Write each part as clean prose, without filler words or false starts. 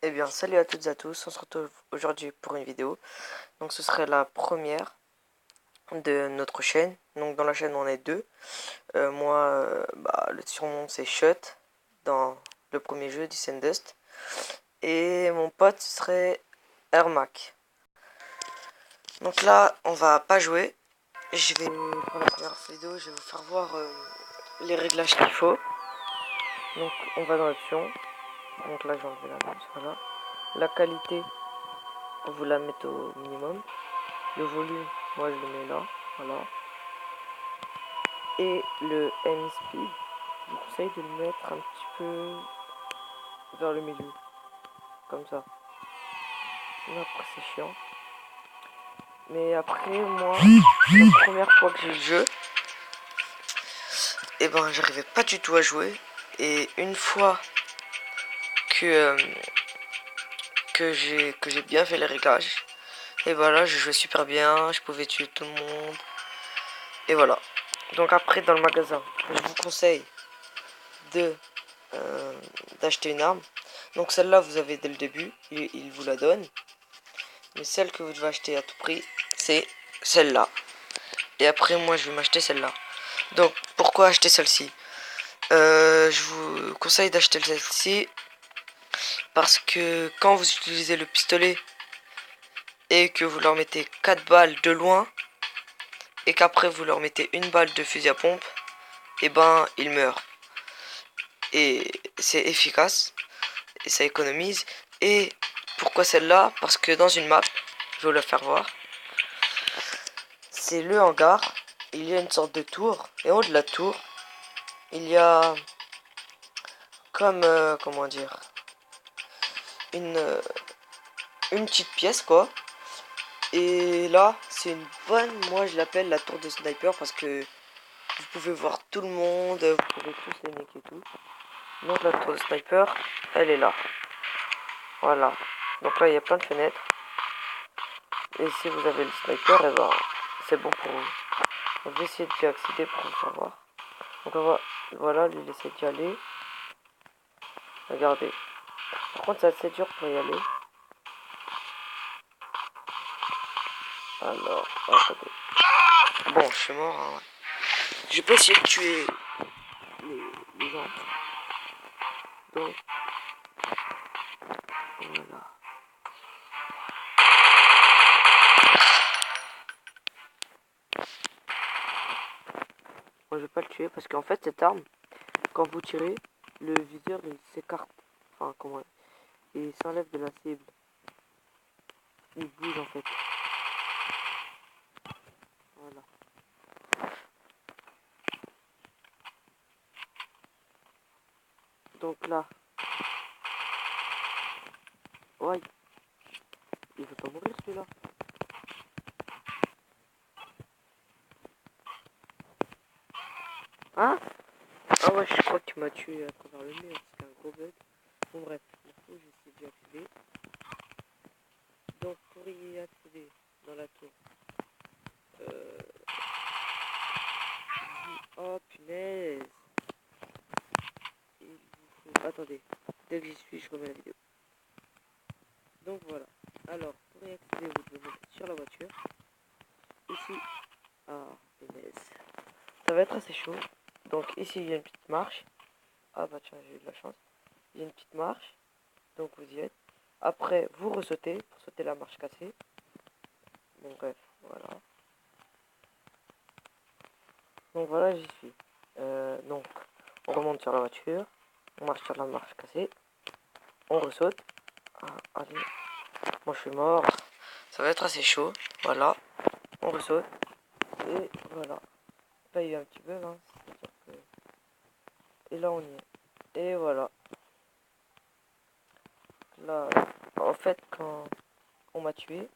Eh bien, salut à toutes et à tous, on se retrouve aujourd'hui pour une vidéo. Donc ce serait la première de notre chaîne. Donc dans la chaîne on est deux. Moi, le surnom c'est Shut dans le premier jeu du Dust. Et mon pote serait Ermac. Donc là, on va pas jouer. Je vais, pour la première vidéo, je vais vous faire voir les réglages qu'il faut. Donc on va dans l'option. Donc là j'ai enlevé la note, voilà. La qualité, vous la mettez au minimum. Le volume, moi je le mets là, voilà. Et le M speed, je vous conseille de le mettre un petit peu vers le milieu, comme ça. Sinon après c'est chiant. Mais après moi, la première fois que j'ai le jeu, et ben j'arrivais pas du tout à jouer. Et une fois que j'ai bien fait les réglages, et voilà, je jouais super bien, je pouvais tuer tout le monde. Et voilà. Donc après dans le magasin, je vous conseille de d'acheter une arme. Donc celle-là vous avez dès le début, il vous la donne. Mais celle que vous devez acheter à tout prix, c'est celle-là. Et après moi je vais m'acheter celle-là. Donc pourquoi acheter celle-ci? Je vous conseille d'acheter celle-ci parce que quand vous utilisez le pistolet et que vous leur mettez 4 balles de loin et qu'après vous leur mettez une balle de fusil à pompe, et ben ils meurent. Et c'est efficace et ça économise. Et pourquoi celle-là? Parce que dans une map, je vais vous la faire voir, c'est le hangar, il y a une sorte de tour, et en haut de la tour, il y a comme, comment dire, une, euh, une petite pièce quoi. Et là, c'est une bonne, moi je l'appelle la tour de sniper parce que vous pouvez voir tout le monde, vous pouvez tous les niquer et tout. Donc la tour de sniper, elle est là. Voilà. Donc là, il y a plein de fenêtres. Et si vous avez le sniper, et ben, c'est bon pour vous. Donc, je vais essayer d'y accéder pour vous savoir. Donc voilà, lui il essaie d'y aller. Regardez. Par contre c'est assez dur pour y aller. Alors, attendez. Bon, je suis mort. Hein, ouais. Je vais pas essayer de tuer les gens. Donc, voilà. Moi je vais pas le tuer parce qu'en fait cette arme, quand vous tirez, le viseur il s'écarte. Enfin comment, il s'enlève de la cible. Il bouge en fait. Voilà. Donc là. Ouais. Il veut pas mourir celui-là. Hein? Ah ouais, je crois que tu m'as tué à travers le mur. C'était un gros bug. Bon bref, du coup j'essaie d'y accéder. Donc pour y accéder dans la tour. Oh punaise. Il vous faut... Attendez, dès que j'y suis, je remets la vidéo. Donc voilà. Alors, pour y accéder, vous devez monter sur la voiture. Ici. Ah, punaise. Ça va être assez chaud. Donc ici, il y a une petite marche. Ah bah tiens, j'ai eu de la chance. Il y a une petite marche. Donc vous y êtes. Après, vous ressautez pour sauter la marche cassée. Bon bref, voilà. Donc voilà, j'y suis. Donc, on remonte sur la voiture. On marche sur la marche cassée. On ressaute. Ah, allez. Moi je suis mort. Ça va être assez chaud. Voilà. On ressaute. Et voilà. Là il y a un petit bug. Hein. Que... Et là on y est. Et voilà. Là, en fait, quand on m'a tué,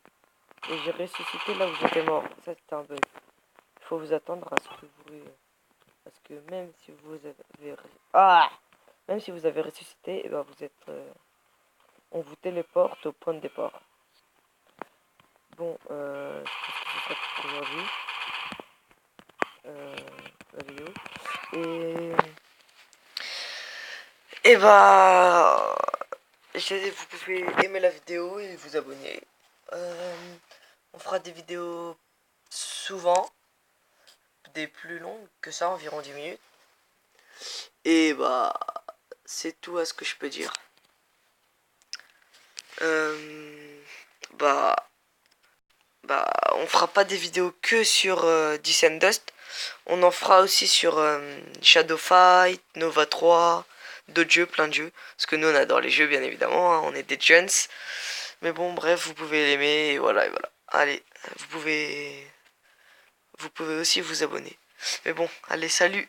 et j'ai ressuscité là où j'étais mort. Ça c'était un bug. Il faut vous attendre à ce que vous... Parce que même si vous avez... Ah, même si vous avez ressuscité, et ben vous êtes... on vous téléporte au point de départ. Bon, je pense que ce sera tout pour aujourd'hui. La vidéo. Et bah... Vous pouvez aimer la vidéo et vous abonner. On fera des vidéos souvent, des plus longues que ça, environ 10 minutes. Et bah, c'est tout à ce que je peux dire. Bah, on fera pas des vidéos que sur Diss and Dust. On en fera aussi sur Shadow Fight, Nova 3, d'autres jeux, plein de jeux. Parce que nous on adore les jeux bien évidemment, hein, on est des gens. Mais bon bref, vous pouvez l'aimer et voilà et voilà. Allez, vous pouvez aussi vous abonner. Mais bon, allez, salut.